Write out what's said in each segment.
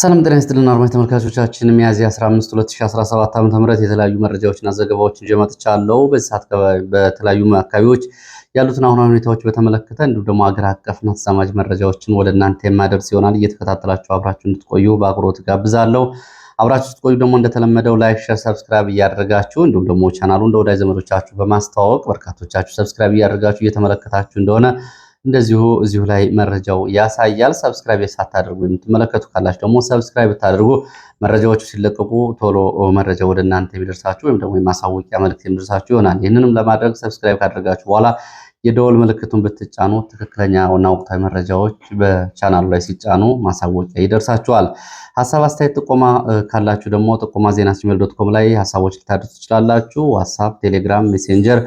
ሰላም ጤና ይስጥልን አድማጭ ተመልካቾቻችን፣ ሚያዝያ 15 2017 ዓ.ም የተለያዩ መረጃዎችና ዘገባዎችን ይዤ መጥቻለሁ። በዚህ ሰዓት በተለያዩ አካባቢዎች ያሉትን አሁናዊ ሁኔታዎች በተመለከተ እንዲሁም ደግሞ ሀገር አቀፍና ተዛማጅ መረጃዎችን ወደ እናንተ የማደርስ ይሆናል። እየተከታተላችሁ አብራችሁ እንድትቆዩ በአክብሮት ጋብዛለሁ። አብራችሁ ስትቆዩ ደግሞ እንደተለመደው ላይክ፣ ሼር፣ ሰብስክራይብ እያደረጋችሁ እንዲሁም ደግሞ ቻናሉን እንደ ወዳጅ ዘመዶቻችሁ በማስተዋወቅ በርካቶቻችሁ ሰብስክራይብ እያደረጋችሁ እየተመለከታችሁ እንደሆነ እንደዚሁ እዚሁ ላይ መረጃው ያሳያል። ሰብስክራይብ ሳታደርጉ የምትመለከቱ ካላችሁ ደግሞ ሰብስክራይብ ብታደርጉ መረጃዎቹ ሲለቀቁ ቶሎ መረጃ ወደ እናንተ የሚደርሳችሁ ወይም ደግሞ የማሳወቂያ መልእክት የሚደርሳችሁ ይሆናል። ይህንንም ለማድረግ ሰብስክራይብ ካደረጋችሁ በኋላ የደወል ምልክቱን ብትጫኑ ትክክለኛና ወቅታዊ መረጃዎች በቻናሉ ላይ ሲጫኑ ማሳወቂያ ይደርሳችኋል። ሀሳብ አስተያየት፣ ጥቆማ ካላችሁ ደግሞ ጥቆማ ዜና@gmail.com ላይ ሀሳቦች ልታደርሱ ትችላላችሁ። ዋትስአፕ፣ ቴሌግራም፣ ሜሴንጀር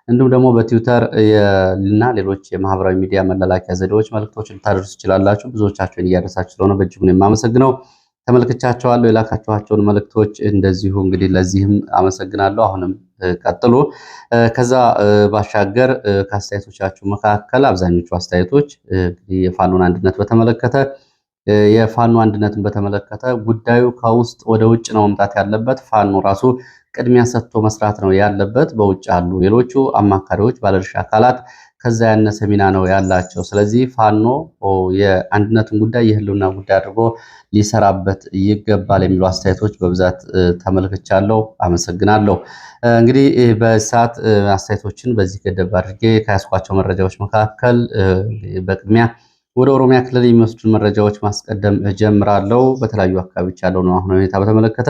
እንዲሁም ደግሞ በትዊተር እና ሌሎች የማህበራዊ ሚዲያ መላላኪያ ዘዴዎች መልእክቶችን ልታደርሱ ትችላላችሁ። ብዙዎቻችሁን እያደረሳችሁ ስለሆነ በእጅጉ ነው የማመሰግነው። ተመልክቻቸዋለሁ የላካችኋቸውን መልእክቶች እንደዚሁ እንግዲህ ለዚህም አመሰግናለሁ። አሁንም ቀጥሉ። ከዛ ባሻገር ከአስተያየቶቻችሁ መካከል አብዛኞቹ አስተያየቶች የፋኖን አንድነት በተመለከተ የፋኖ አንድነትን በተመለከተ ጉዳዩ ከውስጥ ወደ ውጭ ነው መምጣት ያለበት። ፋኖ ራሱ ቅድሚያ ሰጥቶ መስራት ነው ያለበት። በውጭ አሉ ሌሎቹ አማካሪዎች፣ ባለድርሻ አካላት ከዛ ያነሰ ሚና ነው ያላቸው። ስለዚህ ፋኖ የአንድነትን ጉዳይ የህልውና ጉዳይ አድርጎ ሊሰራበት ይገባል የሚሉ አስተያየቶች በብዛት ተመልክቻለሁ። አመሰግናለሁ። እንግዲህ በሰዓት አስተያየቶችን በዚህ ገደብ አድርጌ ከያስኳቸው መረጃዎች መካከል በቅድሚያ ወደ ኦሮሚያ ክልል የሚወስዱ መረጃዎች ማስቀደም ጀምራለሁ። በተለያዩ አካባቢዎች ያለው ነው አሁን ሁኔታ በተመለከተ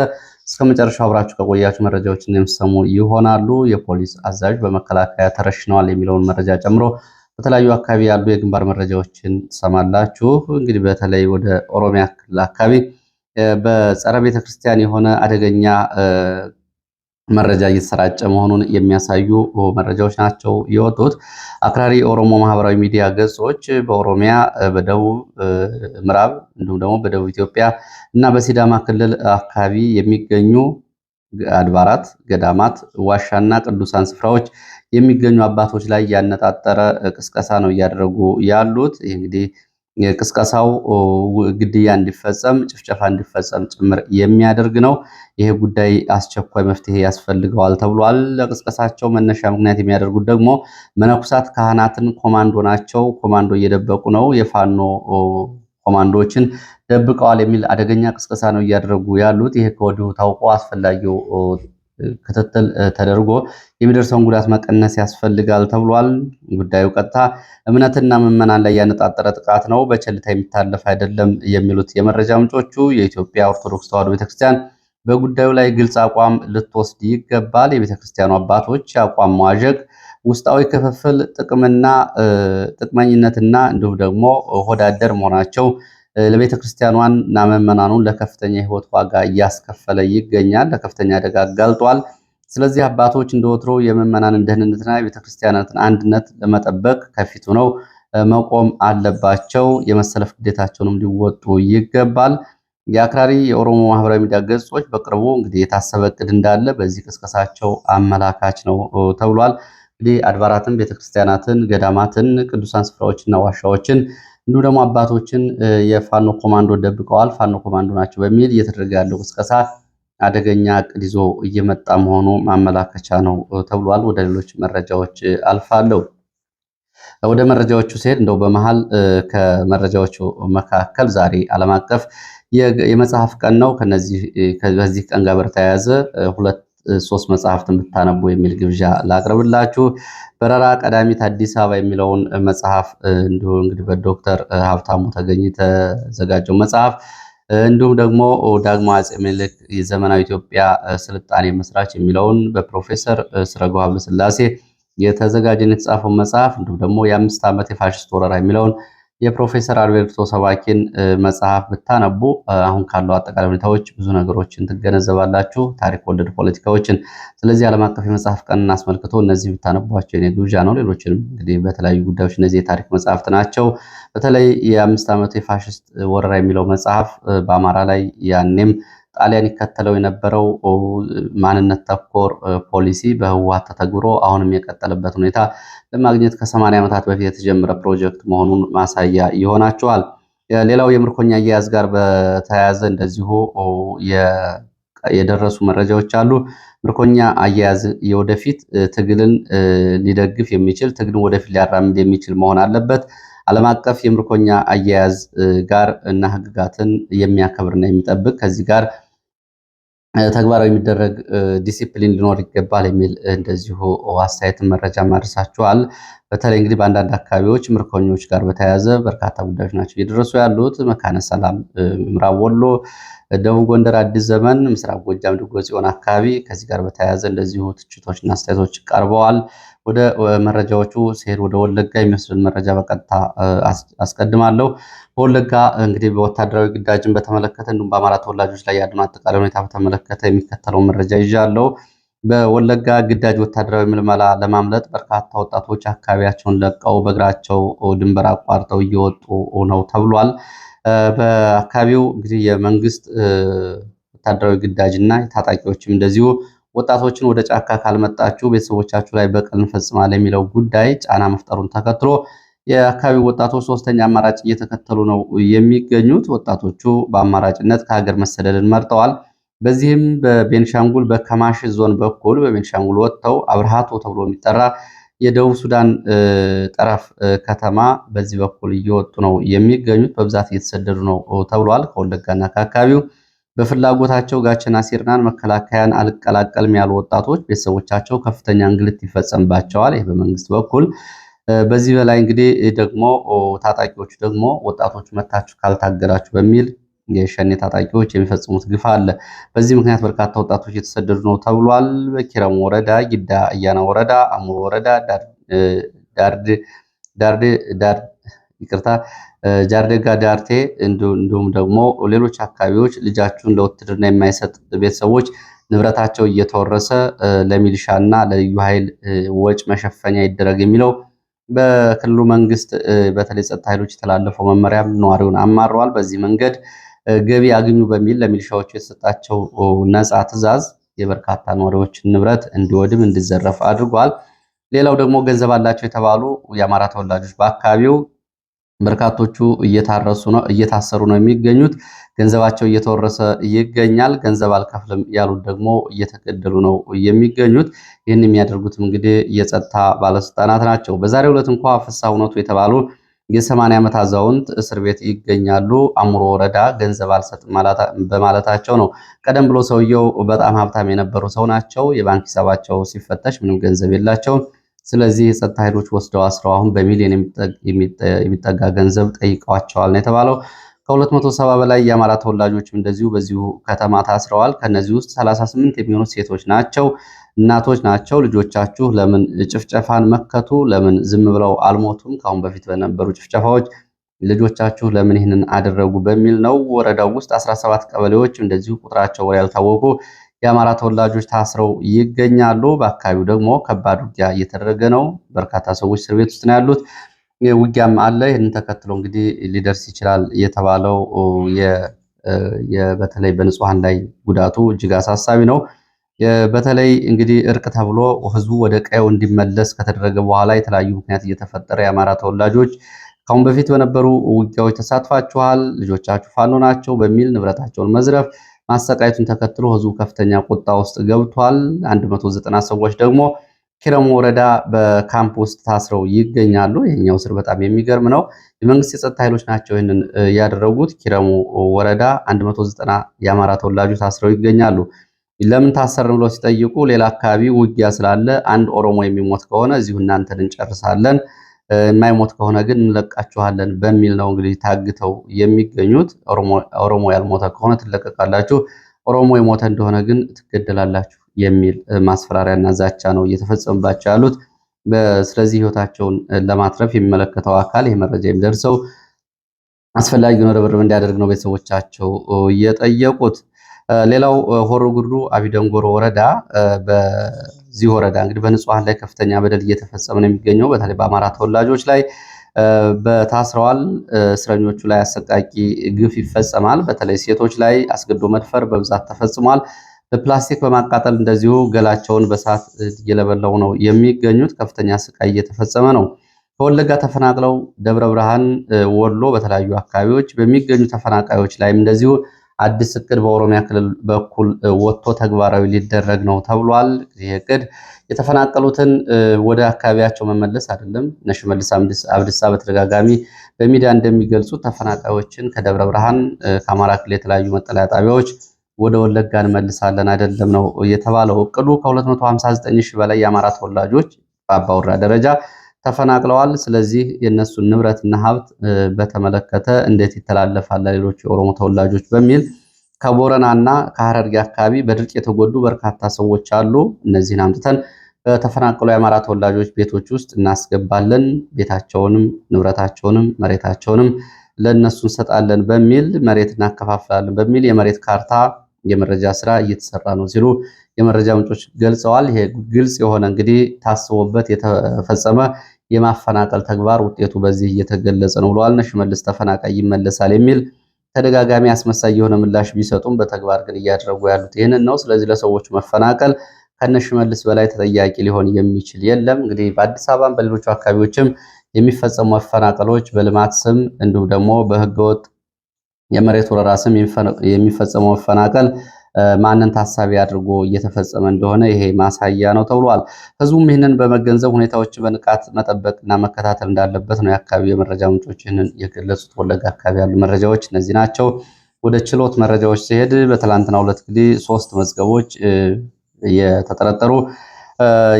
እስከ መጨረሻው አብራችሁ ከቆያችሁ መረጃዎችን የምትሰሙ ይሆናሉ። የፖሊስ አዛዥ በመከላከያ ተረሽነዋል የሚለውን መረጃ ጨምሮ በተለያዩ አካባቢ ያሉ የግንባር መረጃዎችን ትሰማላችሁ። እንግዲህ በተለይ ወደ ኦሮሚያ ክልል አካባቢ በጸረ ቤተክርስቲያን የሆነ አደገኛ መረጃ እየተሰራጨ መሆኑን የሚያሳዩ መረጃዎች ናቸው የወጡት። አክራሪ የኦሮሞ ማህበራዊ ሚዲያ ገጾች በኦሮሚያ በደቡብ ምዕራብ እንዲሁም ደግሞ በደቡብ ኢትዮጵያ እና በሲዳማ ክልል አካባቢ የሚገኙ አድባራት፣ ገዳማት፣ ዋሻና ቅዱሳን ስፍራዎች የሚገኙ አባቶች ላይ ያነጣጠረ ቅስቀሳ ነው እያደረጉ ያሉት። ይህ እንግዲህ ቅስቀሳው ግድያ እንዲፈጸም፣ ጭፍጨፋ እንዲፈጸም ጭምር የሚያደርግ ነው። ይሄ ጉዳይ አስቸኳይ መፍትሄ ያስፈልገዋል ተብሏል። ለቅስቀሳቸው መነሻ ምክንያት የሚያደርጉት ደግሞ መነኩሳት ካህናትን ኮማንዶ ናቸው፣ ኮማንዶ እየደበቁ ነው፣ የፋኖ ኮማንዶዎችን ደብቀዋል የሚል አደገኛ ቅስቀሳ ነው እያደረጉ ያሉት። ይሄ ከወዲሁ ታውቆ አስፈላጊው ክትትል ተደርጎ የሚደርሰውን ጉዳት መቀነስ ያስፈልጋል ተብሏል። ጉዳዩ ቀጥታ እምነትና ምዕመናን ላይ ያነጣጠረ ጥቃት ነው፣ በቸልታ የሚታለፍ አይደለም የሚሉት የመረጃ ምንጮቹ የኢትዮጵያ ኦርቶዶክስ ተዋሕዶ ቤተክርስቲያን በጉዳዩ ላይ ግልጽ አቋም ልትወስድ ይገባል። የቤተክርስቲያኑ አባቶች አቋም መዋዠቅ፣ ውስጣዊ ክፍፍል፣ ጥቅመኝነትና እንዲሁም ደግሞ ሆዳደር መሆናቸው ለቤተ ክርስቲያኗና ምዕመናኑን ለከፍተኛ ሕይወት ዋጋ እያስከፈለ ይገኛል። ለከፍተኛ አደጋ አጋልጧል። ስለዚህ አባቶች እንደወትሮ የምዕመናንን ደህንነትና የቤተ ክርስቲያናትን አንድነት ለመጠበቅ ከፊቱ ነው መቆም አለባቸው። የመሰለፍ ግዴታቸውንም ሊወጡ ይገባል። የአክራሪ የኦሮሞ ማህበራዊ ሚዲያ ገጾች በቅርቡ እንግዲህ የታሰበ እቅድ እንዳለ በዚህ ቅስቀሳቸው አመላካች ነው ተብሏል። እንግዲህ አድባራትን፣ ቤተክርስቲያናትን፣ ገዳማትን፣ ቅዱሳን ስፍራዎችና ዋሻዎችን እንዲሁ ደግሞ አባቶችን የፋኖ ኮማንዶ ደብቀዋል፣ ፋኖ ኮማንዶ ናቸው በሚል እየተደረገ ያለው ቅስቀሳ አደገኛ እቅድ ይዞ እየመጣ መሆኑ ማመላከቻ ነው ተብሏል። ወደ ሌሎች መረጃዎች አልፋለሁ። ወደ መረጃዎቹ ሲሄድ እንደው በመሃል ከመረጃዎቹ መካከል ዛሬ ዓለም አቀፍ የመጽሐፍ ቀን ነው። ከዚህ ቀን ጋር በተያያዘ ሶስት መጽሐፍትን ብታነቡ የሚል ግብዣ ላቅርብላችሁ። በረራ ቀዳሚት አዲስ አበባ የሚለውን መጽሐፍ እንዲሁ እንግዲህ በዶክተር ሀብታሙ ተገኝ የተዘጋጀው መጽሐፍ እንዲሁም ደግሞ ዳግማዊ አፄ ምኒልክ የዘመናዊ ኢትዮጵያ ስልጣኔ መስራች የሚለውን በፕሮፌሰር ስረገው ሀብተስላሴ የተዘጋጀን የተጻፈው መጽሐፍ እንዲሁም ደግሞ የ5 ዓመት የፋሽስት ወረራ የሚለውን የፕሮፌሰር አልቤርቶ ሰባኪን መጽሐፍ ብታነቡ አሁን ካለው አጠቃላይ ሁኔታዎች ብዙ ነገሮችን ትገነዘባላችሁ፣ ታሪክ ወለድ ፖለቲካዎችን። ስለዚህ ዓለም አቀፍ የመጽሐፍ ቀንን አስመልክቶ እነዚህ ብታነቧቸው የኔ ግብዣ ነው። ሌሎችንም እንግዲህ በተለያዩ ጉዳዮች እነዚህ የታሪክ መጽሐፍት ናቸው። በተለይ የ5 ዓመቱ የፋሽስት ወረራ የሚለው መጽሐፍ በአማራ ላይ ያኔም ጣሊያን ይከተለው የነበረው ማንነት ተኮር ፖሊሲ በህወሓት ተተግብሮ አሁንም የቀጠለበት ሁኔታ ለማግኘት ከ80 ዓመታት በፊት የተጀመረ ፕሮጀክት መሆኑን ማሳያ ይሆናቸዋል። ሌላው የምርኮኛ አያያዝ ጋር በተያያዘ እንደዚሁ የደረሱ መረጃዎች አሉ። ምርኮኛ አያያዝ የወደፊት ትግልን ሊደግፍ የሚችል ትግልን ወደፊት ሊያራምድ የሚችል መሆን አለበት። ዓለም አቀፍ የምርኮኛ አያያዝ ጋር እና ህግጋትን የሚያከብርና የሚጠብቅ ከዚህ ጋር ተግባራዊ የሚደረግ ዲሲፕሊን ሊኖር ይገባል የሚል እንደዚሁ አስተያየትን መረጃ ማድረሳቸዋል። በተለይ እንግዲህ በአንዳንድ አካባቢዎች ምርኮኞች ጋር በተያያዘ በርካታ ጉዳዮች ናቸው እየደረሱ ያሉት። መካነ ሰላም፣ ምዕራብ ወሎ፣ ደቡብ ጎንደር፣ አዲስ ዘመን፣ ምስራቅ ጎጃም፣ ድጎ ጽዮን አካባቢ ከዚህ ጋር በተያያዘ እንደዚሁ ትችቶችና አስተያየቶች ቀርበዋል። ወደ መረጃዎቹ ሲሄድ ወደ ወለጋ የሚወስድን መረጃ በቀጥታ አስቀድማለሁ። በወለጋ እንግዲህ በወታደራዊ ግዳጅን በተመለከተ እንዲሁም በአማራ ተወላጆች ላይ ያለውን አጠቃላይ ሁኔታ በተመለከተ የሚከተለውን መረጃ ይዣለሁ። በወለጋ ግዳጅ ወታደራዊ ምልመላ ለማምለጥ በርካታ ወጣቶች አካባቢያቸውን ለቀው በእግራቸው ድንበር አቋርጠው እየወጡ ነው ተብሏል። በአካባቢው እንግዲህ የመንግስት ወታደራዊ ግዳጅ እና ታጣቂዎችም እንደዚሁ ወጣቶችን ወደ ጫካ ካልመጣችሁ ቤተሰቦቻችሁ ላይ በቀል እንፈጽማለን የሚለው ጉዳይ ጫና መፍጠሩን ተከትሎ የአካባቢው ወጣቶች ሶስተኛ አማራጭ እየተከተሉ ነው የሚገኙት። ወጣቶቹ በአማራጭነት ከሀገር መሰደድን መርጠዋል። በዚህም በቤንሻንጉል በከማሽ ዞን በኩል በቤንሻንጉል ወጥተው አብርሃቶ ተብሎ የሚጠራ የደቡብ ሱዳን ጠረፍ ከተማ በዚህ በኩል እየወጡ ነው የሚገኙት። በብዛት እየተሰደዱ ነው ተብሏል። ከወለጋና ከአካባቢው በፍላጎታቸው ጋቸና ሲርናን መከላከያን አልቀላቀልም ያሉ ወጣቶች ቤተሰቦቻቸው ከፍተኛ እንግልት ይፈጸምባቸዋል። ይህ በመንግስት በኩል በዚህ በላይ እንግዲህ ደግሞ ታጣቂዎቹ ደግሞ ወጣቶቹ መታችሁ ካልታገላችሁ በሚል የሸኔ ታጣቂዎች የሚፈጽሙት ግፍ አለ። በዚህ ምክንያት በርካታ ወጣቶች የተሰደዱ ነው ተብሏል። በኪረሙ ወረዳ፣ ጊዳ አያና ወረዳ፣ አሙሮ ወረዳ፣ ጃርዴጋ ዳርቴ እንዲሁም ደግሞ ሌሎች አካባቢዎች ልጃችሁን ለውትድርና የማይሰጥ ቤተሰቦች ንብረታቸው እየተወረሰ ለሚሊሻና ለልዩ ኃይል ወጭ መሸፈኛ ይደረግ የሚለው በክልሉ መንግስት በተለይ ጸጥታ ኃይሎች የተላለፈው መመሪያም ነዋሪውን አማረዋል። በዚህ መንገድ ገቢ አግኙ በሚል ለሚሊሻዎቹ የተሰጣቸው ነፃ ትዕዛዝ የበርካታ ነዋሪዎችን ንብረት እንዲወድም እንዲዘረፍ አድርጓል። ሌላው ደግሞ ገንዘብ አላቸው የተባሉ የአማራ ተወላጆች በአካባቢው በርካቶቹ እየታሰሩ ነው የሚገኙት። ገንዘባቸው እየተወረሰ ይገኛል። ገንዘብ አልከፍልም ያሉት ደግሞ እየተገደሉ ነው የሚገኙት። ይህን የሚያደርጉትም እንግዲህ የጸጥታ ባለስልጣናት ናቸው። በዛሬው ዕለት እንኳ ፍስሐ እውነቱ የተባሉ የ80 ዓመት አዛውንት እስር ቤት ይገኛሉ። አሙሮ ወረዳ ገንዘብ አልሰጥም በማለታቸው ነው። ቀደም ብሎ ሰውየው በጣም ሀብታም የነበሩ ሰው ናቸው። የባንክ ሂሳባቸው ሲፈተሽ ምንም ገንዘብ የላቸውም። ስለዚህ የጸጥታ ኃይሎች ወስደው አስረው አሁን በሚሊዮን የሚጠጋ ገንዘብ ጠይቀዋቸዋል ነው የተባለው። ከ270 በላይ የአማራ ተወላጆችም እንደዚሁ በዚሁ ከተማ ታስረዋል። ከነዚህ ውስጥ 38 የሚሆኑት ሴቶች ናቸው፣ እናቶች ናቸው። ልጆቻችሁ ለምን ጭፍጨፋን መከቱ? ለምን ዝም ብለው አልሞቱም? ከአሁን በፊት በነበሩ ጭፍጨፋዎች ልጆቻችሁ ለምን ይህንን አደረጉ? በሚል ነው። ወረዳው ውስጥ 17 ቀበሌዎች እንደዚሁ ቁጥራቸው ያልታወቁ የአማራ ተወላጆች ታስረው ይገኛሉ። በአካባቢው ደግሞ ከባድ ውጊያ እየተደረገ ነው። በርካታ ሰዎች እስር ቤት ውስጥ ነው ያሉት። ውጊያም አለ። ይህንን ተከትሎ እንግዲህ ሊደርስ ይችላል የተባለው በተለይ በንጹሐን ላይ ጉዳቱ እጅግ አሳሳቢ ነው። በተለይ እንግዲህ እርቅ ተብሎ ህዝቡ ወደ ቀየው እንዲመለስ ከተደረገ በኋላ የተለያዩ ምክንያት እየተፈጠረ የአማራ ተወላጆች ካሁን በፊት በነበሩ ውጊያዎች ተሳትፋችኋል፣ ልጆቻችሁ ፋኖ ናቸው በሚል ንብረታቸውን መዝረፍ ማሰቃየቱን ተከትሎ ህዝቡ ከፍተኛ ቁጣ ውስጥ ገብቷል። 190 ሰዎች ደግሞ ኪረሙ ወረዳ በካምፕ ውስጥ ታስረው ይገኛሉ። ይህኛው እስር በጣም የሚገርም ነው። የመንግስት የጸጥታ ኃይሎች ናቸው ይህንን ያደረጉት። ኪረሙ ወረዳ 190 የአማራ ተወላጆች ታስረው ይገኛሉ። ለምን ታሰርን ብለው ሲጠይቁ ሌላ አካባቢ ውጊያ ስላለ አንድ ኦሮሞ የሚሞት ከሆነ እዚሁ እናንተን እንጨርሳለን፣ የማይሞት ከሆነ ግን እንለቃችኋለን በሚል ነው እንግዲህ ታግተው የሚገኙት። ኦሮሞ ያልሞተ ከሆነ ትለቀቃላችሁ፣ ኦሮሞ የሞተ እንደሆነ ግን ትገደላላችሁ የሚል ማስፈራሪያና ዛቻ ነው እየተፈጸመባቸው ያሉት። ስለዚህ ህይወታቸውን ለማትረፍ የሚመለከተው አካል ይህ መረጃ የሚደርሰው አስፈላጊውን ርብርብ እንዲያደርግ ነው ቤተሰቦቻቸው እየጠየቁት። ሌላው ሆሮ ጉዱሩ አቢደንጎሮ ወረዳ በዚህ ወረዳ እንግዲህ በንጹሐን ላይ ከፍተኛ በደል እየተፈጸመ ነው የሚገኘው። በተለይ በአማራ ተወላጆች ላይ በታስረዋል እስረኞቹ ላይ አሰቃቂ ግፍ ይፈጸማል። በተለይ ሴቶች ላይ አስገድዶ መድፈር በብዛት ተፈጽሟል። በፕላስቲክ በማቃጠል እንደዚሁ ገላቸውን በሳት እየለበለቡ ነው የሚገኙት። ከፍተኛ ስቃይ እየተፈጸመ ነው። ከወለጋ ተፈናቅለው ደብረ ብርሃን፣ ወሎ በተለያዩ አካባቢዎች በሚገኙ ተፈናቃዮች ላይም እንደዚሁ አዲስ እቅድ በኦሮሚያ ክልል በኩል ወጥቶ ተግባራዊ ሊደረግ ነው ተብሏል። ይህ እቅድ የተፈናቀሉትን ወደ አካባቢያቸው መመለስ አይደለም። እነ ሽመልስ አብዲሳ በተደጋጋሚ በሚዲያ እንደሚገልጹት ተፈናቃዮችን ከደብረ ብርሃን ከአማራ ክልል የተለያዩ መጠለያ ጣቢያዎች ወደ ወለጋ እንመልሳለን አይደለም ነው የተባለው። እቅዱ ከ259 ሺህ በላይ የአማራ ተወላጆች በአባወራ ደረጃ ተፈናቅለዋል። ስለዚህ የእነሱን ንብረትና ሀብት በተመለከተ እንዴት ይተላለፋል ለሌሎች የኦሮሞ ተወላጆች በሚል ከቦረናና ከሐረርጌ አካባቢ በድርቅ የተጎዱ በርካታ ሰዎች አሉ። እነዚህን አምጥተን በተፈናቀሉ የአማራ ተወላጆች ቤቶች ውስጥ እናስገባለን፣ ቤታቸውንም ንብረታቸውንም መሬታቸውንም ለእነሱ እንሰጣለን በሚል መሬት እናከፋፍላለን በሚል የመሬት ካርታ የመረጃ ስራ እየተሰራ ነው ሲሉ የመረጃ ምንጮች ገልጸዋል። ይሄ ግልጽ የሆነ እንግዲህ ታስቦበት የተፈጸመ የማፈናቀል ተግባር ውጤቱ በዚህ እየተገለጸ ነው ብለዋል። እነ ሽመልስ ተፈናቃይ ይመለሳል የሚል ተደጋጋሚ አስመሳይ የሆነ ምላሽ ቢሰጡም በተግባር ግን እያደረጉ ያሉት ይህንን ነው። ስለዚህ ለሰዎቹ መፈናቀል ከነ ሽመልስ በላይ ተጠያቂ ሊሆን የሚችል የለም። እንግዲህ በአዲስ አበባም በሌሎቹ አካባቢዎችም የሚፈጸሙ መፈናቀሎች በልማት ስም እንዲሁም ደግሞ በህገወጥ የመሬት ወረራ ስም የሚፈጸመው መፈናቀል ማንን ታሳቢ አድርጎ እየተፈጸመ እንደሆነ ይሄ ማሳያ ነው ተብሏል። ህዝቡም ይህንን በመገንዘብ ሁኔታዎች በንቃት መጠበቅና መከታተል እንዳለበት ነው የአካባቢው የመረጃ ምንጮች ይህንን የገለጹት። ወለጋ አካባቢ ያሉ መረጃዎች እነዚህ ናቸው። ወደ ችሎት መረጃዎች ሲሄድ በትላንትናው ዕለት እንግዲህ 3 መዝገቦች የተጠረጠሩ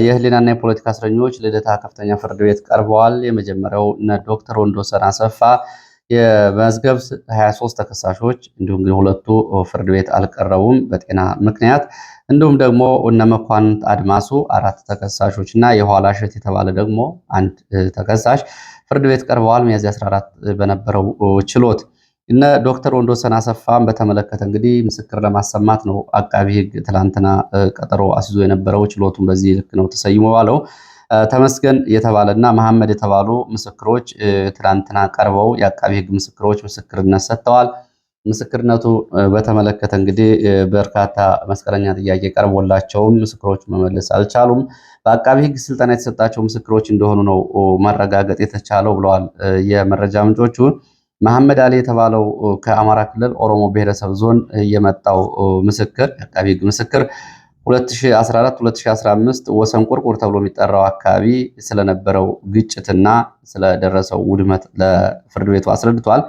የህሊናና የፖለቲካ እስረኞች ልደታ ከፍተኛ ፍርድ ቤት ቀርበዋል። የመጀመሪያው ዶክተር ወንዶሰን አሰፋ የመዝገብ 23 ተከሳሾች እንዲሁም ግን 2ቱ ፍርድ ቤት አልቀረቡም በጤና ምክንያት። እንዲሁም ደግሞ እነ መኳንንት አድማሱ 4 ተከሳሾች እና የኋላ እሸት የተባለ ደግሞ 1 ተከሳሽ ፍርድ ቤት ቀርበዋል። ሚያዝያ 14 በነበረው ችሎት እነ ዶክተር ወንዶሰን አሰፋን በተመለከተ እንግዲህ ምስክር ለማሰማት ነው አቃቢ ህግ ትላንትና ቀጠሮ አስይዞ የነበረው። ችሎቱን በዚህ ልክ ነው ተሰይሞ ባለው። ተመስገን የተባለና መሐመድ የተባሉ ምስክሮች ትላንትና ቀርበው የአቃቢ ህግ ምስክሮች ምስክርነት ሰጥተዋል። ምስክርነቱ በተመለከተ እንግዲህ በርካታ መስቀለኛ ጥያቄ ቀርቦላቸውም ምስክሮቹ መመለስ አልቻሉም። በአቃቢ ህግ ስልጠና የተሰጣቸው ምስክሮች እንደሆኑ ነው ማረጋገጥ የተቻለው ብለዋል የመረጃ ምንጮቹ። መሐመድ አሊ የተባለው ከአማራ ክልል ኦሮሞ ብሔረሰብ ዞን የመጣው ምስክር የአቃቢ ህግ ምስክር 2014-2015 ወሰን ቁርቁር ተብሎ የሚጠራው አካባቢ ስለነበረው ግጭትና ስለደረሰው ውድመት ለፍርድ ቤቱ አስረድቷል።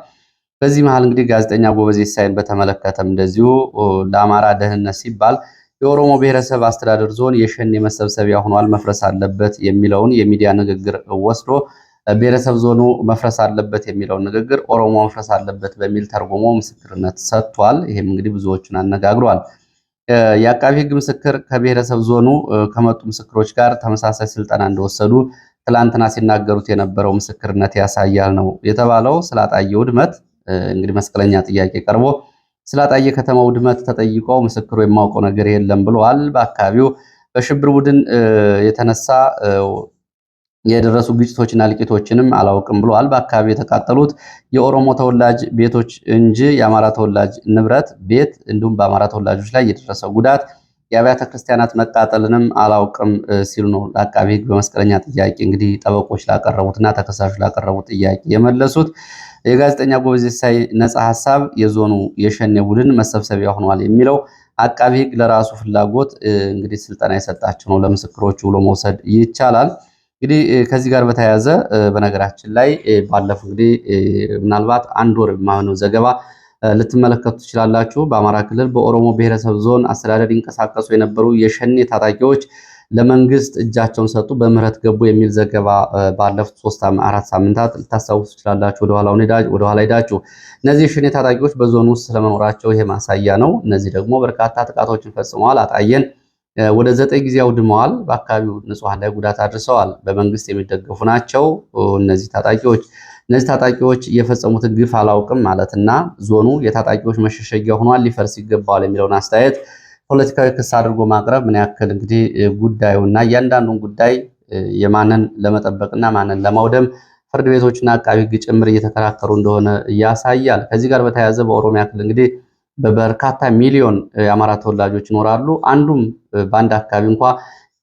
በዚህ መሃል እንግዲህ ጋዜጠኛ ጎበዜ ሲሳይን በተመለከተም እንደዚሁ ለአማራ ደህንነት ሲባል የኦሮሞ ብሔረሰብ አስተዳደር ዞን የሸኔ መሰብሰቢያ ሆኗል፣ መፍረስ አለበት የሚለውን የሚዲያ ንግግር ወስዶ ብሔረሰብ ዞኑ መፍረስ አለበት የሚለውን ንግግር ኦሮሞ መፍረስ አለበት በሚል ተርጉሞ ምስክርነት ሰጥቷል። ይህም እንግዲህ ብዙዎችን አነጋግሯል። የአቃቢ ህግ ምስክር ከብሔረሰብ ዞኑ ከመጡ ምስክሮች ጋር ተመሳሳይ ስልጠና እንደወሰዱ ትላንትና ሲናገሩት የነበረው ምስክርነት ያሳያል ነው የተባለው። ስላጣየ ውድመት እንግዲህ መስቀለኛ ጥያቄ ቀርቦ ስላጣየ ከተማ ውድመት ተጠይቆ ምስክሩ የማውቀው ነገር የለም ብለዋል። በአካባቢው በሽብር ቡድን የተነሳ የደረሱ ግጭቶችና እልቂቶችንም አላውቅም ብለዋል። በአካባቢው የተቃጠሉት የኦሮሞ ተወላጅ ቤቶች እንጂ የአማራ ተወላጅ ንብረት ቤት እንዲሁም በአማራ ተወላጆች ላይ የደረሰው ጉዳት የአብያተ ክርስቲያናት መቃጠልንም አላውቅም ሲሉ ነው ለአቃቢ ህግ በመስቀለኛ ጥያቄ እንግዲህ ጠበቆች ላቀረቡትና ተከሳሾች ላቀረቡት ጥያቄ የመለሱት። የጋዜጠኛ ጎበዜ ሲሳይ ነፃ ሀሳብ የዞኑ የሸኔ ቡድን መሰብሰቢያ ሆኗል የሚለው አቃቢ ህግ ለራሱ ፍላጎት እንግዲህ ስልጠና የሰጣቸው ነው ለምስክሮቹ ብሎ መውሰድ ይቻላል። እንግዲህ ከዚህ ጋር በተያያዘ በነገራችን ላይ ባለፈው እንግዲህ ምናልባት 1 ወር የማይሆነው ዘገባ ልትመለከቱ ትችላላችሁ። በአማራ ክልል በኦሮሞ ብሔረሰብ ዞን አስተዳደር ይንቀሳቀሱ የነበሩ የሸኔ ታጣቂዎች ለመንግስት እጃቸውን ሰጡ፣ በምህረት ገቡ የሚል ዘገባ ባለፉት 3-4 ሳምንታት ልታስታውሱ ትችላላችሁ። ወደኋላ ሄዳችሁ እነዚህ የሸኔ ታጣቂዎች በዞኑ ውስጥ ስለመኖራቸው ይሄ ማሳያ ነው። እነዚህ ደግሞ በርካታ ጥቃቶችን ፈጽመዋል። አጣየን ወደ 9 ጊዜ አውድመዋል። በአካባቢው ንጹሃን ላይ ጉዳት አድርሰዋል። በመንግስት የሚደገፉ ናቸው እነዚህ ታጣቂዎች። እነዚህ ታጣቂዎች የፈጸሙትን ግፍ አላውቅም ማለትና ዞኑ የታጣቂዎች መሸሸጊያ ሆኗል፣ ሊፈርስ ይገባዋል የሚለውን አስተያየት ፖለቲካዊ ክስ አድርጎ ማቅረብ ምን ያክል እንግዲህ ጉዳዩና እያንዳንዱን ጉዳይ የማንን ለመጠበቅና ማንን ለማውደም ፍርድ ቤቶችና አቃቢ ህግ ጭምር እየተከራከሩ እንደሆነ ያሳያል። ከዚህ ጋር በተያያዘ በኦሮሚያ ክልል እንግዲህ በበርካታ ሚሊዮን የአማራ ተወላጆች ይኖራሉ። አንዱም በአንድ አካባቢ እንኳ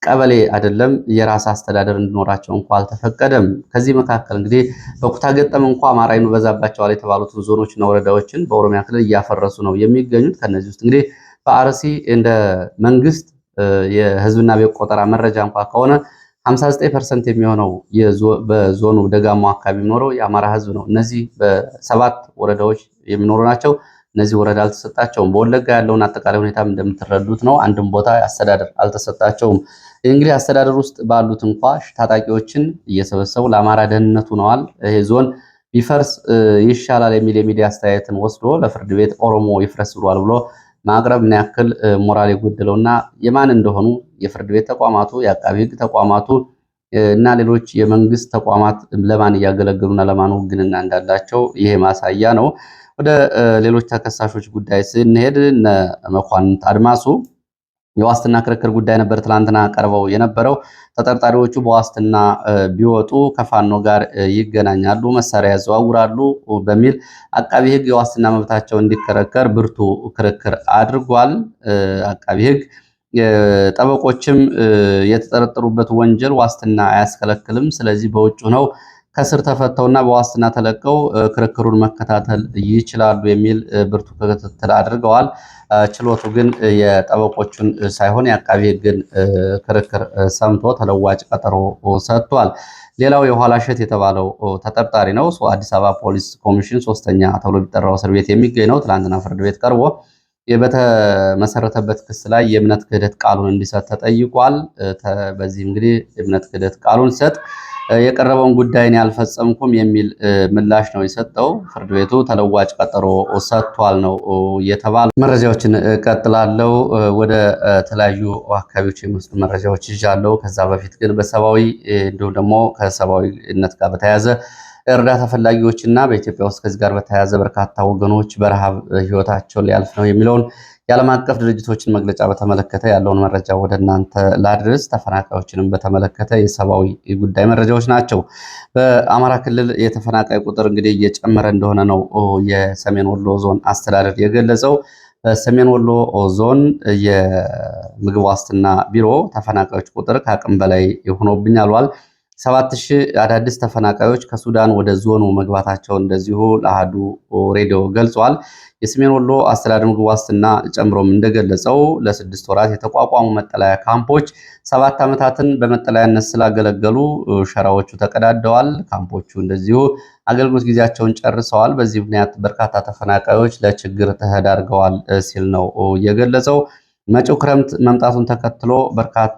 ቀበሌ አይደለም የራስ አስተዳደር እንዲኖራቸው እንኳ አልተፈቀደም። ከዚህ መካከል እንግዲህ በኩታ ገጠም እንኳ አማራ ይበዛባቸዋል የተባሉትን ዞኖችና ወረዳዎችን በኦሮሚያ ክልል እያፈረሱ ነው የሚገኙት። ከነዚህ ውስጥ እንግዲህ በአርሲ እንደ መንግስት የህዝብና ቤት ቆጠራ መረጃ እንኳ ከሆነ 59% የሚሆነው በዞኑ ደጋማ አካባቢ የሚኖረው የአማራ ህዝብ ነው። እነዚህ በ7 ወረዳዎች የሚኖሩ ናቸው። እነዚህ ወረዳ አልተሰጣቸውም። በወለጋ ያለውን አጠቃላይ ሁኔታም እንደምትረዱት ነው። አንድም ቦታ አስተዳደር አልተሰጣቸውም። እንግዲህ አስተዳደር ውስጥ ባሉት እንኳ ታጣቂዎችን እየሰበሰቡ ለአማራ ደህንነት ሆነዋል። ይሄ ዞን ቢፈርስ ይሻላል የሚል የሚዲያ አስተያየትን ወስዶ ለፍርድ ቤት ኦሮሞ ይፍረስ ብሏል ብሎ ማቅረብ ምን ያክል ሞራል የጎደለውና የማን እንደሆኑ የፍርድ ቤት ተቋማቱ፣ የአቃቢ ህግ ተቋማቱ እና ሌሎች የመንግስት ተቋማት ለማን እያገለገሉና ለማን ውግንና እንዳላቸው ይሄ ማሳያ ነው። ወደ ሌሎች ተከሳሾች ጉዳይ ስንሄድ እነ መኳንንት አድማሱ የዋስትና ክርክር ጉዳይ ነበር ትላንትና ቀርበው የነበረው። ተጠርጣሪዎቹ በዋስትና ቢወጡ ከፋኖ ጋር ይገናኛሉ፣ መሳሪያ ያዘዋውራሉ በሚል አቃቢ ህግ የዋስትና መብታቸው እንዲከረከር ብርቱ ክርክር አድርጓል። አቃቢ ህግ ጠበቆችም የተጠረጠሩበት ወንጀል ዋስትና አያስከለክልም፣ ስለዚህ በውጭ ነው ከስር ተፈተውና በዋስትና ተለቀው ክርክሩን መከታተል ይችላሉ የሚል ብርቱ ክትትል አድርገዋል። ችሎቱ ግን የጠበቆቹን ሳይሆን የአቃቢ ህግን ክርክር ሰምቶ ተለዋጭ ቀጠሮ ሰጥቷል። ሌላው የኋላሸት የተባለው ተጠርጣሪ ነው። አዲስ አበባ ፖሊስ ኮሚሽን 3ኛ ተብሎ ቢጠራው እስር ቤት የሚገኝ ነው። ትላንትና ፍርድ ቤት ቀርቦ በተመሰረተበት ክስ ላይ የእምነት ክህደት ቃሉን እንዲሰጥ ተጠይቋል። በዚህ እንግዲህ የእምነት ክህደት ቃሉን ሲሰጥ የቀረበውን ጉዳይን ያልፈጸምኩም የሚል ምላሽ ነው የሰጠው። ፍርድ ቤቱ ተለዋጭ ቀጠሮ ሰጥቷል ነው የተባለው። መረጃዎችን ቀጥላለው። ወደ ተለያዩ አካባቢዎች የሚወስዱ መረጃዎች ይዣለሁ። ከዛ በፊት ግን በሰብአዊ እንዲሁም ደግሞ ከሰብአዊነት ጋር በተያያዘ እርዳታ ፈላጊዎችና በኢትዮጵያ ውስጥ ከዚህ ጋር በተያያዘ በርካታ ወገኖች በረሃብ ህይወታቸው ሊያልፍ ነው የሚለውን የዓለም አቀፍ ድርጅቶችን መግለጫ በተመለከተ ያለውን መረጃ ወደ እናንተ ላድርስ። ተፈናቃዮችንም በተመለከተ የሰብአዊ ጉዳይ መረጃዎች ናቸው። በአማራ ክልል የተፈናቃይ ቁጥር እንግዲህ እየጨመረ እንደሆነ ነው የሰሜን ወሎ ዞን አስተዳደር የገለጸው። በሰሜን ወሎ ዞን የምግብ ዋስትና ቢሮ ተፈናቃዮች ቁጥር ከአቅም በላይ ሆኖብኛል ብሏል። 7000 አዳዲስ ተፈናቃዮች ከሱዳን ወደ ዞኑ መግባታቸው እንደዚሁ ለአሃዱ ሬዲዮ ገልጿል። የሰሜን ወሎ አስተዳደር ምግብ ዋስትና ጨምሮም እንደገለጸው ለ6 ወራት የተቋቋሙ መጠለያ ካምፖች 7 ዓመታትን በመጠለያነት ስላገለገሉ ሸራዎቹ ተቀዳደዋል። ካምፖቹ እንደዚሁ አገልግሎት ጊዜያቸውን ጨርሰዋል። በዚህ ምክንያት በርካታ ተፈናቃዮች ለችግር ተዳርገዋል ሲል ነው የገለጸው። መጪው ክረምት መምጣቱን ተከትሎ በርካታ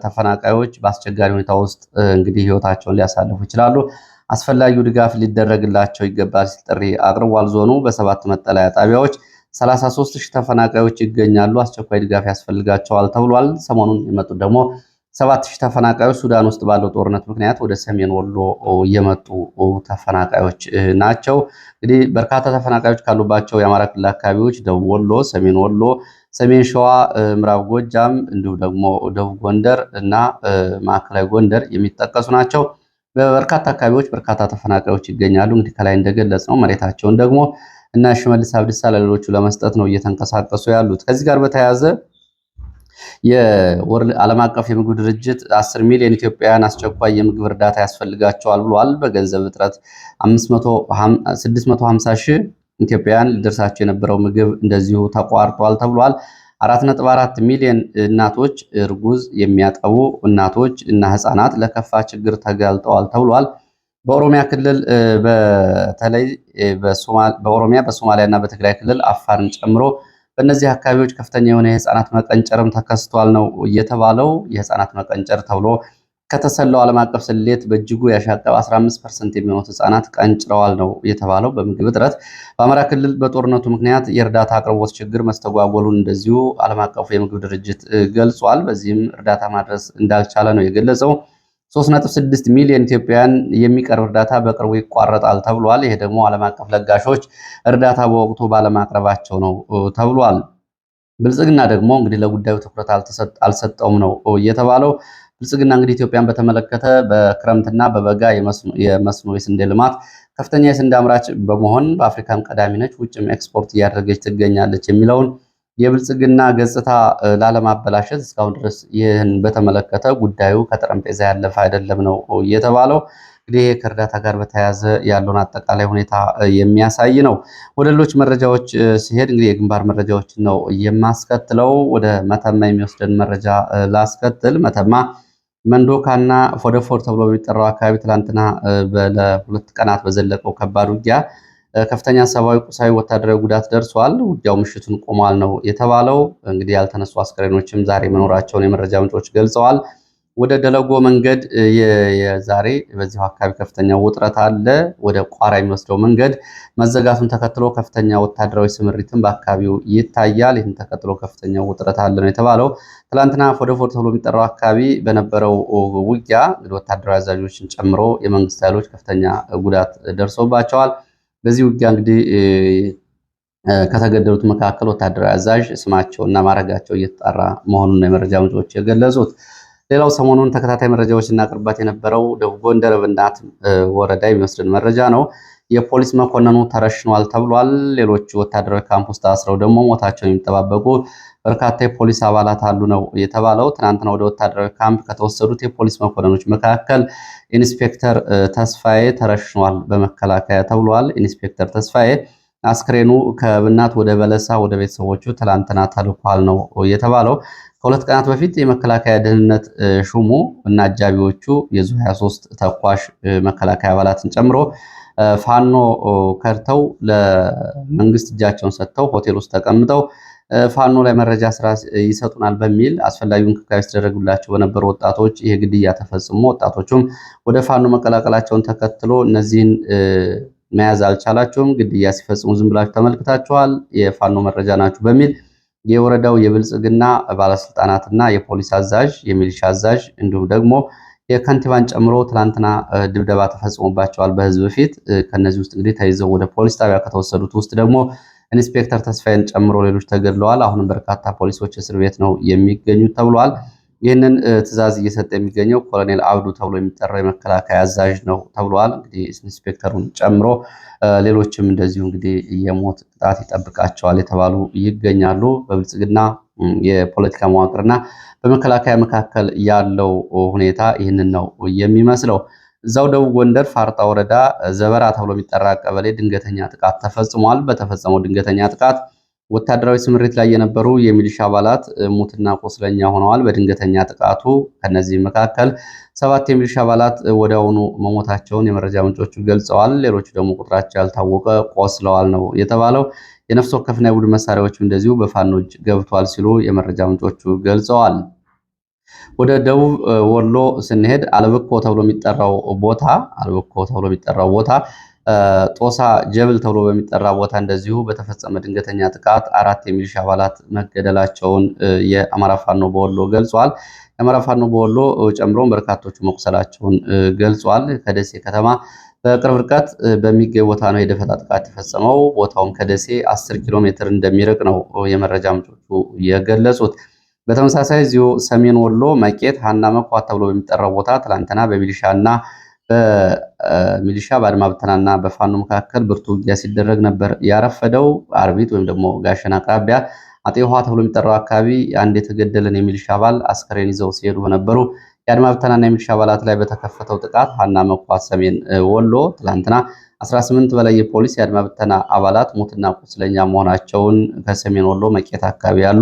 ተፈናቃዮች በአስቸጋሪ ሁኔታ ውስጥ እንግዲህ ህይወታቸውን ሊያሳልፉ ይችላሉ። አስፈላጊው ድጋፍ ሊደረግላቸው ይገባል ሲል ጥሪ አቅርቧል። ዞኑ በ7 መጠለያ ጣቢያዎች 33000 ተፈናቃዮች ይገኛሉ። አስቸኳይ ድጋፍ ያስፈልጋቸዋል ተብሏል። ሰሞኑን የመጡት ደግሞ 7000 ተፈናቃዮች ሱዳን ውስጥ ባለው ጦርነት ምክንያት ወደ ሰሜን ወሎ የመጡ ተፈናቃዮች ናቸው። እንግዲህ በርካታ ተፈናቃዮች ካሉባቸው የአማራ ክልል አካባቢዎች ደቡብ ወሎ፣ ሰሜን ወሎ፣ ሰሜን ሸዋ፣ ምዕራብ ጎጃም እንዲሁም ደግሞ ደቡብ ጎንደር እና ማዕከላዊ ጎንደር የሚጠቀሱ ናቸው። በበርካታ አካባቢዎች በርካታ ተፈናቃዮች ይገኛሉ። እንግዲህ ከላይ እንደገለጽ ነው መሬታቸውን ደግሞ እና ሽመልስ አብዲሳ ለሌሎቹ ለመስጠት ነው እየተንቀሳቀሱ ያሉት። ከዚህ ጋር በተያያዘ ዓለም አቀፍ የምግብ ድርጅት 10 ሚሊዮን ኢትዮጵያውያን አስቸኳይ የምግብ እርዳታ ያስፈልጋቸዋል ብሏል። በገንዘብ እጥረት 650 ሺህ ኢትዮጵያውያን ሊደርሳቸው የነበረው ምግብ እንደዚሁ ተቋርጧል ተብሏል። 4.4 ሚሊዮን እናቶች እርጉዝ የሚያጠቡ እናቶች እና ህፃናት ለከፋ ችግር ተጋልጠዋል ተብሏል። በኦሮሚያ ክልል በተለይ በኦሮሚያ በሶማሊያ እና በትግራይ ክልል አፋርን ጨምሮ በእነዚህ አካባቢዎች ከፍተኛ የሆነ የህፃናት መቀንጨርም ተከስቷል ነው የተባለው። የህፃናት መቀንጨር ተብሎ ከተሰለው ዓለም አቀፍ ስሌት በእጅጉ ያሻቀበ 15% የሚሆኑት ህፃናት ቀንጭረዋል ነው የተባለው። በምግብ እጥረት በአማራ ክልል በጦርነቱ ምክንያት የእርዳታ አቅርቦት ችግር መስተጓጎሉን እንደዚሁ ዓለም አቀፉ የምግብ ድርጅት ገልጿል። በዚህም እርዳታ ማድረስ እንዳልቻለ ነው የገለጸው። 3.6 ሚሊዮን ኢትዮጵያውያን የሚቀርብ እርዳታ በቅርቡ ይቋረጣል ተብሏል። ይሄ ደግሞ ዓለም አቀፍ ለጋሾች እርዳታ በወቅቱ ባለማቅረባቸው ነው ተብሏል። ብልጽግና ደግሞ እንግዲህ ለጉዳዩ ትኩረት አልሰጠውም ነው የተባለው። ብልጽግና እንግዲህ ኢትዮጵያን በተመለከተ በክረምትና በበጋ የመስኖ የስንዴ ልማት ከፍተኛ የስንዴ አምራች በመሆን በአፍሪካም ቀዳሚ ነች፣ ውጭም ኤክስፖርት እያደረገች ትገኛለች የሚለውን የብልጽግና ገጽታ ላለማበላሸት እስካሁን ድረስ ይህን በተመለከተ ጉዳዩ ከጠረጴዛ ያለፈ አይደለም ነው የተባለው። እንግዲህ ከእርዳታ ጋር በተያያዘ ያለውን አጠቃላይ ሁኔታ የሚያሳይ ነው። ወደ ሌሎች መረጃዎች ሲሄድ እንግዲህ የግንባር መረጃዎችን ነው የማስከትለው። ወደ መተማ የሚወስደን መረጃ ላስከትል። መተማ መንዶካና ፎደፎር ተብሎ በሚጠራው አካባቢ ትላንትና ለሁለት ቀናት በዘለቀው ከባድ ውጊያ ከፍተኛ ሰብአዊ፣ ቁሳዊ፣ ወታደራዊ ጉዳት ደርሷል። ውጊያው ምሽቱን ቆሟል ነው የተባለው። እንግዲህ ያልተነሱ አስከሬኖችም ዛሬ መኖራቸውን የመረጃ ምንጮች ገልጸዋል። ወደ ደለጎ መንገድ ዛሬ በዚሁ አካባቢ ከፍተኛ ውጥረት አለ። ወደ ቋራ የሚወስደው መንገድ መዘጋቱን ተከትሎ ከፍተኛ ወታደራዊ ስምሪትን በአካባቢው ይታያል። ይህን ተከትሎ ከፍተኛ ውጥረት አለ ነው የተባለው። ትላንትና ፎደፎር ተብሎ የሚጠራው አካባቢ በነበረው ውጊያ እንግዲህ ወታደራዊ አዛዦችን ጨምሮ የመንግስት ኃይሎች ከፍተኛ ጉዳት ደርሶባቸዋል። በዚህ ውጊያ እንግዲህ ከተገደሉት መካከል ወታደራዊ አዛዥ ስማቸው እና ማዕረጋቸው እየተጣራ መሆኑን ነው የመረጃ ምንጮች የገለጹት። ሌላው ሰሞኑን ተከታታይ መረጃዎች እናቀርባት የነበረው ደቡብ ጎንደር እብናት ወረዳ የሚወስድን መረጃ ነው። የፖሊስ መኮንኑ ተረሽኗል ተብሏል። ሌሎች ወታደራዊ ካምፕ ውስጥ አስረው ደግሞ ሞታቸውን የሚጠባበቁ በርካታ የፖሊስ አባላት አሉ ነው የተባለው። ትናንትና ወደ ወታደራዊ ካምፕ ከተወሰዱት የፖሊስ መኮንኖች መካከል ኢንስፔክተር ተስፋዬ ተረሽኗል በመከላከያ ተብሏል። ኢንስፔክተር ተስፋዬ አስክሬኑ ከእብናት ወደ በለሳ ወደ ቤተሰቦቹ ትላንትና ተልኳል ነው የተባለው። ከሁለት ቀናት በፊት የመከላከያ ደህንነት ሹሙ እና አጃቢዎቹ የዙ 23 ተኳሽ መከላከያ አባላትን ጨምሮ ፋኖ ከድተው ለመንግስት እጃቸውን ሰጥተው ሆቴል ውስጥ ተቀምጠው ፋኖ ላይ መረጃ ስራ ይሰጡናል በሚል አስፈላጊውን እንክብካቤ ሲደረግላቸው በነበሩ ወጣቶች ይሄ ግድያ ተፈጽሞ ወጣቶቹም ወደ ፋኖ መቀላቀላቸውን ተከትሎ እነዚህን መያዝ አልቻላቸውም። ግድያ ሲፈጽሙ ዝም ብላችሁ ተመልክታችኋል፣ የፋኖ መረጃ ናችሁ በሚል የወረዳው የብልጽግና ባለስልጣናትና የፖሊስ አዛዥ፣ የሚሊሻ አዛዥ እንዲሁም ደግሞ የከንቲባን ጨምሮ ትላንትና ድብደባ ተፈጽሞባቸዋል በህዝብ ፊት። ከነዚህ ውስጥ እንግዲህ ተይዘው ወደ ፖሊስ ጣቢያ ከተወሰዱት ውስጥ ደግሞ ኢንስፔክተር ተስፋዬን ጨምሮ ሌሎች ተገድለዋል። አሁንም በርካታ ፖሊሶች እስር ቤት ነው የሚገኙት ተብሏል። ይህንን ትዕዛዝ እየሰጠ የሚገኘው ኮሎኔል አብዱ ተብሎ የሚጠራው የመከላከያ አዛዥ ነው ተብሏል። እንግዲህ ኢንስፔክተሩን ጨምሮ ሌሎችም እንደዚሁ እንግዲህ የሞት ቅጣት ይጠብቃቸዋል የተባሉ ይገኛሉ። በብልጽግና የፖለቲካ መዋቅርና በመከላከያ መካከል ያለው ሁኔታ ይህንን ነው የሚመስለው። እዛው ደቡብ ጎንደር ፋርጣ ወረዳ ዘበራ ተብሎ የሚጠራ ቀበሌ ድንገተኛ ጥቃት ተፈጽሟል። በተፈጸመው ድንገተኛ ጥቃት ወታደራዊ ስምሪት ላይ የነበሩ የሚሊሻ አባላት ሙትና ቆስለኛ ሆነዋል። በድንገተኛ ጥቃቱ ከነዚህ መካከል 7 የሚሊሻ አባላት ወዲያውኑ መሞታቸውን የመረጃ ምንጮቹ ገልጸዋል። ሌሎቹ ደግሞ ቁጥራቸው ያልታወቀ ቆስለዋል ነው የተባለው። የነፍስ ወከፍና የቡድን መሳሪያዎችም እንደዚሁ በፋኖች ገብቷል ሲሉ የመረጃ ምንጮቹ ገልጸዋል። ወደ ደቡብ ወሎ ስንሄድ አልብኮ ተብሎ የሚጠራው ቦታ ጦሳ ጀብል ተብሎ በሚጠራ ቦታ እንደዚሁ በተፈጸመ ድንገተኛ ጥቃት 4 የሚሊሻ አባላት መገደላቸውን የአማራ ፋኖ በወሎ ገልጿል። የአማራ ፋኖ በወሎ ጨምሮም በርካቶቹ መቁሰላቸውን ገልጿል። ከደሴ ከተማ በቅርብ ርቀት በሚገኝ ቦታ ነው የደፈጣ ጥቃት የተፈጸመው። ቦታውም ከደሴ 10 ኪሎ ሜትር እንደሚርቅ ነው የመረጃ ምንጮቹ የገለጹት። በተመሳሳይ እዚሁ ሰሜን ወሎ መቄት ሀና መኳት ተብሎ በሚጠራው ቦታ ትላንትና በሚሊሻ በአድማ ብተናና በፋኖ መካከል ብርቱ ውጊያ ሲደረግ ነበር ያረፈደው። አርቢት ወይም ደግሞ ጋሸና አቅራቢያ አጤ ውሃ ተብሎ የሚጠራው አካባቢ አንድ የተገደለን የሚሊሻ አባል አስከሬን ይዘው ሲሄዱ በነበሩ የአድማ ብተናና የሚሊሻ አባላት ላይ በተከፈተው ጥቃት ሀና መኳት ሰሜን ወሎ ትላንትና 18 በላይ የፖሊስ የአድማ ብተና አባላት ሞትና ቁስለኛ መሆናቸውን ከሰሜን ወሎ መቄት አካባቢ ያሉ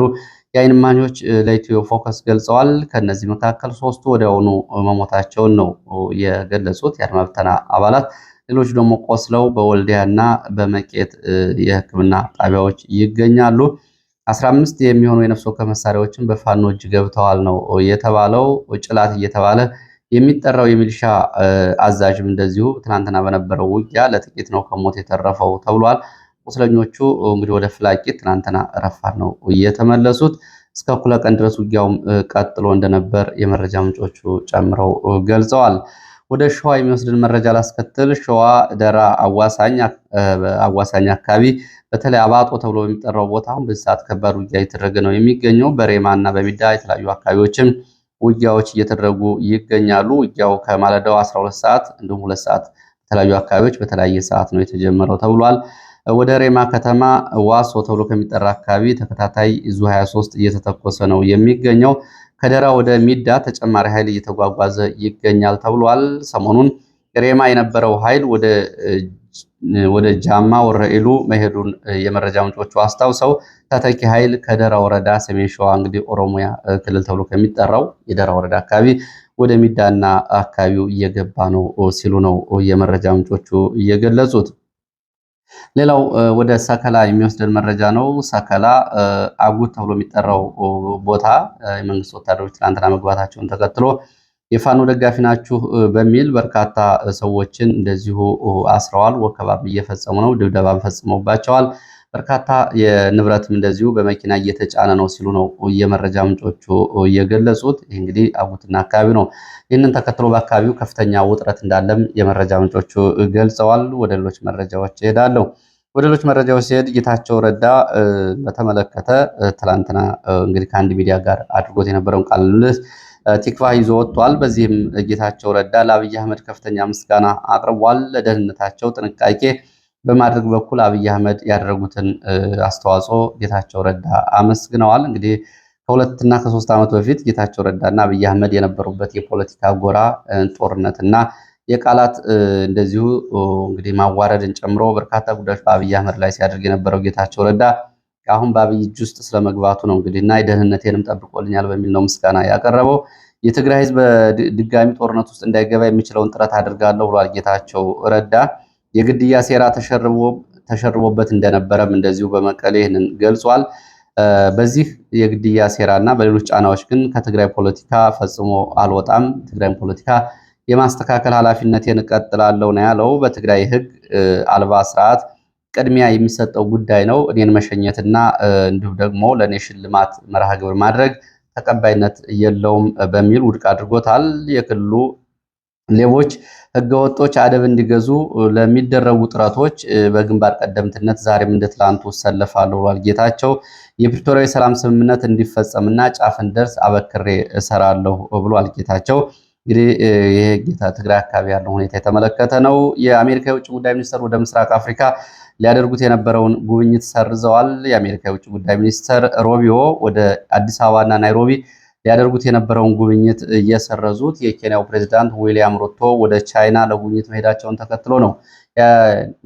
የዓይን እማኞች ለኢትዮ ፎከስ ገልጸዋል። ከነዚህ መካከል 3ቱ ወዲያውኑ መሞታቸውን ነው የገለጹት የአድማ ብተና አባላት። ሌሎች ደግሞ ቆስለው በወልዲያና በመቄት የሕክምና ጣቢያዎች ይገኛሉ። 15 የሚሆኑ የነፍስ ወከፍ መሳሪያዎችን በፋኖ እጅ ገብተዋል ነው የተባለው። ጭላት እየተባለ የሚጠራው የሚሊሻ አዛዥም እንደዚሁ ትናንትና በነበረው ውጊያ ለጥቂት ነው ከሞት የተረፈው ተብሏል። ቁስለኞቹ እንግዲህ ወደ ፍላቂት ትናንትና ረፋድ ነው እየተመለሱት። እስከ እኩለ ቀን ድረስ ውጊያውም ቀጥሎ እንደነበር የመረጃ ምንጮቹ ጨምረው ገልጸዋል። ወደ ሸዋ የሚወስድን መረጃ ላስከትል። ሸዋ ደራ አዋሳኝ አካባቢ በተለይ አባጦ ተብሎ በሚጠራው ቦታ አሁን በዚህ ሰዓት ከባድ ውጊያ እየተደረገ ነው የሚገኘው። በሬማ እና በሚዳ የተለያዩ አካባቢዎችም ውጊያዎች እየተደረጉ ይገኛሉ። ውጊያው ከማለዳው 12 ሰዓት እንዲሁም 2 ሰዓት በተለያዩ አካባቢዎች በተለያየ ሰዓት ነው የተጀመረው ተብሏል። ወደ ሬማ ከተማ ዋሶ ተብሎ ከሚጠራ አካባቢ ተከታታይ ዙ 23 እየተተኮሰ ነው የሚገኘው። ከደራ ወደ ሚዳ ተጨማሪ ኃይል እየተጓጓዘ ይገኛል ተብሏል። ሰሞኑን ሬማ የነበረው ኃይል ወደ ጃማ ወረኢሉ መሄዱን የመረጃ ምንጮቹ አስታውሰው ተተኪ ኃይል ከደራ ወረዳ ሰሜን ሸዋ እንግዲህ ኦሮሚያ ክልል ተብሎ ከሚጠራው የደራ ወረዳ አካባቢ ወደ ሚዳና አካባቢው እየገባ ነው ሲሉ ነው የመረጃ ምንጮቹ እየገለጹት። ሌላው ወደ ሰከላ የሚወስደን መረጃ ነው። ሰከላ አጉት ተብሎ የሚጠራው ቦታ የመንግስት ወታደሮች ትናንትና መግባታቸውን ተከትሎ የፋኖ ደጋፊ ናችሁ በሚል በርካታ ሰዎችን እንደዚሁ አስረዋል። ወከባም እየፈጸሙ ነው። ድብደባ ፈጽመውባቸዋል። በርካታ የንብረትም እንደዚሁ በመኪና እየተጫነ ነው ሲሉ ነው የመረጃ ምንጮቹ እየገለጹት። ይህ እንግዲህ አጉትና አካባቢ ነው። ይህንን ተከትሎ በአካባቢው ከፍተኛ ውጥረት እንዳለም የመረጃ ምንጮቹ ገልጸዋል። ወደ ሌሎች መረጃዎች እሄዳለሁ። ወደ ሌሎች መረጃዎች ሲሄድ ጌታቸው ረዳ በተመለከተ ትላንትና እንግዲህ ከአንድ ሚዲያ ጋር አድርጎት የነበረውን ቃለ ምልልስ ቲክቫ ይዞ ወጥቷል። በዚህም ጌታቸው ረዳ ለአብይ አህመድ ከፍተኛ ምስጋና አቅርቧል። ለደህንነታቸው ጥንቃቄ በማድረግ በኩል አብይ አህመድ ያደረጉትን አስተዋጽኦ ጌታቸው ረዳ አመስግነዋል። እንግዲህ ከ2 እና ከ3 ዓመት በፊት ጌታቸው ረዳና አብይ አህመድ የነበሩበት የፖለቲካ ጎራ ጦርነትና የቃላት እንደዚሁ እንግዲህ ማዋረድን ጨምሮ በርካታ ጉዳዮች በአብይ አህመድ ላይ ሲያደርግ የነበረው ጌታቸው ረዳ አሁን በአብይ እጅ ውስጥ ስለመግባቱ ነው እንግዲህ እና የደህንነቴንም ጠብቆልኛል በሚል ነው ምስጋና ያቀረበው። የትግራይ ህዝብ በድጋሚ ጦርነት ውስጥ እንዳይገባ የሚችለውን ጥረት አድርጋለሁ ብሏል ጌታቸው ረዳ። የግድያ ሴራ ተሸርቦበት እንደነበረም እንደዚሁ በመቀሌ ይህንን ገልጿል። በዚህ የግድያ ሴራ እና በሌሎች ጫናዎች ግን ከትግራይ ፖለቲካ ፈጽሞ አልወጣም፣ ትግራይን ፖለቲካ የማስተካከል ኃላፊነቴን እቀጥላለሁ ነው ያለው። በትግራይ ህግ አልባ ስርዓት ቅድሚያ የሚሰጠው ጉዳይ ነው። እኔን መሸኘትና እንዲሁም ደግሞ ለእኔ ሽልማት መርሃ ግብር ማድረግ ተቀባይነት የለውም በሚል ውድቅ አድርጎታል። የክልሉ ሌቦች ህገወጦች አደብ እንዲገዙ ለሚደረጉ ጥረቶች በግንባር ቀደምትነት ዛሬም እንደ ትላንቱ እሰለፋለሁ ብሏል ጌታቸው። የፕሪቶሪያ የሰላም ስምምነት እንዲፈጸምና ጫፍ እንዲደርስ አበክሬ እሰራለሁ ብሏል ጌታቸው። እንግዲህ ይሄ ጌታ ትግራይ አካባቢ ያለው ሁኔታ የተመለከተ ነው። የአሜሪካ የውጭ ጉዳይ ሚኒስትር ወደ ምስራቅ አፍሪካ ሊያደርጉት የነበረውን ጉብኝት ሰርዘዋል። የአሜሪካ የውጭ ጉዳይ ሚኒስትር ሮቢዮ ወደ አዲስ አበባና ናይሮቢ ሊያደርጉት የነበረውን ጉብኝት እየሰረዙት የኬንያው ፕሬዝዳንት ዊሊያም ሩቶ ወደ ቻይና ለጉብኝት መሄዳቸውን ተከትሎ ነው።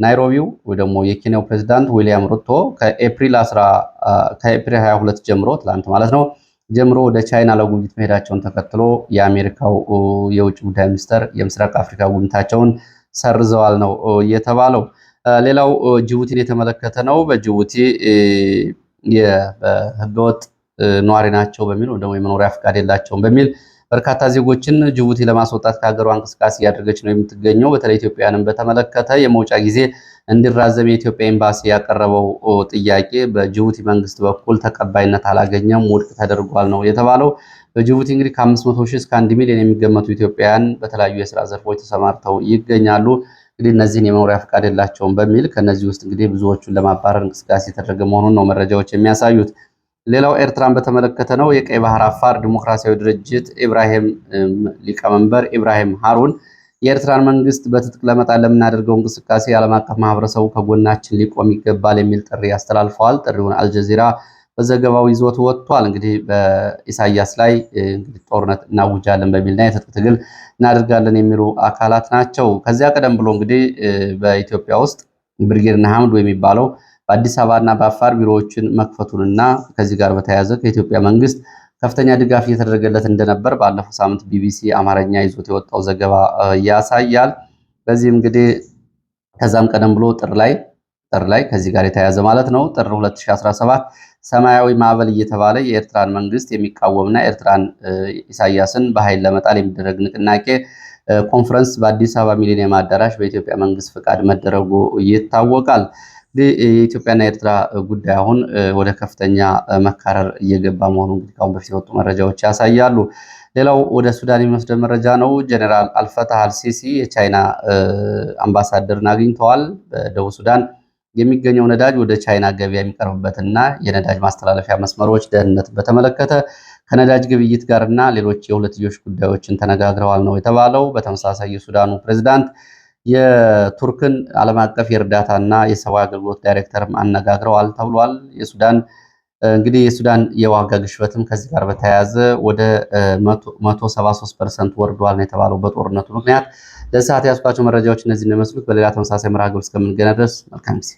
ናይሮቢው ወይ ደግሞ የኬንያው ፕሬዝዳንት ዊሊያም ሩቶ ከኤፕሪል 22 ጀምሮ ትላንት ማለት ነው ጀምሮ ወደ ቻይና ለጉብኝት መሄዳቸውን ተከትሎ የአሜሪካው የውጭ ጉዳይ ሚኒስትር የምስራቅ አፍሪካ ጉብኝታቸውን ሰርዘዋል ነው የተባለው። ሌላው ጅቡቲን የተመለከተ ነው። በጅቡቲ በህገወጥ ነዋሪ ናቸው በሚል ወይም ደግሞ የመኖሪያ ፍቃድ የላቸውም በሚል በርካታ ዜጎችን ጅቡቲ ለማስወጣት ከሀገሯ እንቅስቃሴ እያደረገች ነው የምትገኘው። በተለይ ኢትዮጵያውያንን በተመለከተ የመውጫ ጊዜ እንዲራዘም የኢትዮጵያ ኤምባሲ ያቀረበው ጥያቄ በጅቡቲ መንግስት በኩል ተቀባይነት አላገኘም፣ ውድቅ ተደርጓል ነው የተባለው። በጅቡቲ እንግዲህ ከ500 ሺህ እስከ 1 ሚሊዮን የሚገመቱ ኢትዮጵያውያን በተለያዩ የስራ ዘርፎች ተሰማርተው ይገኛሉ። እንግዲህ እነዚህን የመኖሪያ ፍቃድ የላቸውም በሚል ከነዚህ ውስጥ እንግዲህ ብዙዎቹን ለማባረር እንቅስቃሴ የተደረገ መሆኑን ነው መረጃዎች የሚያሳዩት። ሌላው ኤርትራን በተመለከተ ነው። የቀይ ባህር አፋር ዲሞክራሲያዊ ድርጅት ሊቀመንበር ኢብራሂም ሃሩን የኤርትራን መንግስት በትጥቅ ለመጣል ለምናደርገው እንቅስቃሴ የዓለም አቀፍ ማህበረሰቡ ከጎናችን ሊቆም ይገባል የሚል ጥሪ አስተላልፈዋል። ጥሪውን አልጀዚራ በዘገባው ይዞት ወጥቷል። እንግዲህ በኢሳያስ ላይ እንግዲህ ጦርነት እናውጃለን በሚልና የትጥቅ ትግል እናደርጋለን የሚሉ አካላት ናቸው። ከዚያ ቀደም ብሎ እንግዲህ በኢትዮጵያ ውስጥ ብርጌድ ንሓመዱ የሚባለው በአዲስ አበባና በአፋር ቢሮዎችን መክፈቱንና ከዚህ ጋር በተያያዘ ከኢትዮጵያ መንግስት ከፍተኛ ድጋፍ እየተደረገለት እንደነበር ባለፈው ሳምንት ቢቢሲ አማርኛ ይዞት የወጣው ዘገባ ያሳያል። በዚህም እንግዲህ ከዛም ቀደም ብሎ ጥር ላይ ከዚህ ጋር የተያያዘ ማለት ነው ጥር 2017 ሰማያዊ ማዕበል እየተባለ የኤርትራን መንግስት የሚቃወምና ኤርትራን ኢሳያስን በኃይል ለመጣል የሚደረግ ንቅናቄ ኮንፈረንስ በአዲስ አበባ ሚሊኒየም አዳራሽ በኢትዮጵያ መንግስት ፍቃድ መደረጉ ይታወቃል። የኢትዮጵያና የኤርትራ ጉዳይ አሁን ወደ ከፍተኛ መካረር እየገባ መሆኑ እንግዲህ ካሁን በፊት የወጡ መረጃዎች ያሳያሉ። ሌላው ወደ ሱዳን የሚወስደን መረጃ ነው። ጀኔራል አልፈታህ አልሲሲ የቻይና አምባሳደርን አግኝተዋል። በደቡብ ሱዳን የሚገኘው ነዳጅ ወደ ቻይና ገበያ የሚቀርብበትና የነዳጅ ማስተላለፊያ መስመሮች ደህንነት በተመለከተ ከነዳጅ ግብይት ጋርና ሌሎች የሁለትዮሽ ጉዳዮችን ተነጋግረዋል ነው የተባለው። በተመሳሳይ የሱዳኑ ፕሬዝዳንት የቱርክን ዓለም አቀፍ የእርዳታና የሰብአዊ አገልግሎት ዳይሬክተርም አነጋግረዋል ተብሏል። እንግዲህ የሱዳን የዋጋ ግሽበትም ከዚህ ጋር በተያያዘ ወደ 173% ወርዷል ነው የተባለው በጦርነቱ ምክንያት። ለሰዓት ያስኳቸው መረጃዎች እነዚህ ነው የሚመስሉት። በሌላ ተመሳሳይ መርሃ ግብር እስከምንገናኝ ድረስ መልካም ጊዜ